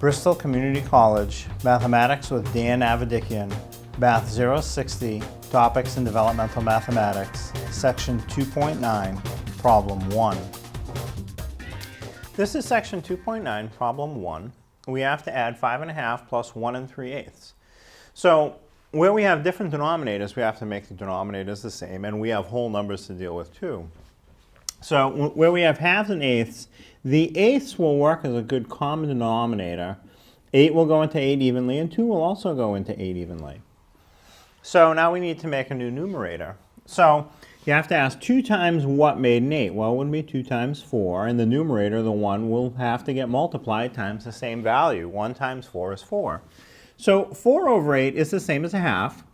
Bristol Community College, Mathematics with Dan Avedikian, Math 060, Topics in Developmental Mathematics, Section 2.9, Problem 1. This is Section 2.9, Problem 1. We have to add 5½ plus 1 3/8. So where we have different denominators, we have to make the denominators the same, and we have whole numbers to deal with too. So where we have halves and eighths, the eighths will work as a good common denominator. 8 will go into 8 evenly, and 2 will also go into 8 evenly. So now we need to make a new numerator. So you have to ask 2 times what made an 8? Well, it would be 2 times 4, and the numerator, the 1, will have to get multiplied times the same value. 1 times 4 is 4. So 4 over 8 is the same as a half.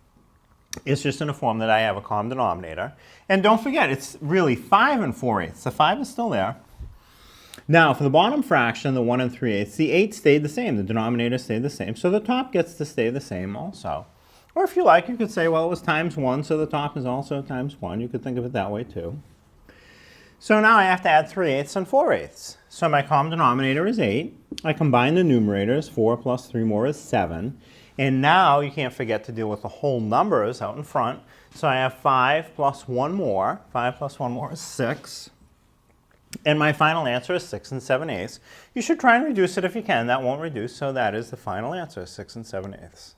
It's just in a form that I have a common denominator. And don't forget, it's really 5 4/8. The 5 is still there. Now, for the bottom fraction, the 1 3/8, the 8 stayed the same. The denominator stayed the same. So the top gets to stay the same also. Or if you like, you could say, well, it was times 1, so the top is also times 1. You could think of it that way too. So now I have to add 3/8 and 4/8. So my common denominator is 8. I combine the numerators. 4 plus 3 more is 7. And now you can't forget to deal with the whole numbers out in front. So I have 5 plus 1 more. 5 plus 1 more is 6. And my final answer is 6 7/8. You should try and reduce it if you can. That won't reduce, so that is the final answer, 6 7/8.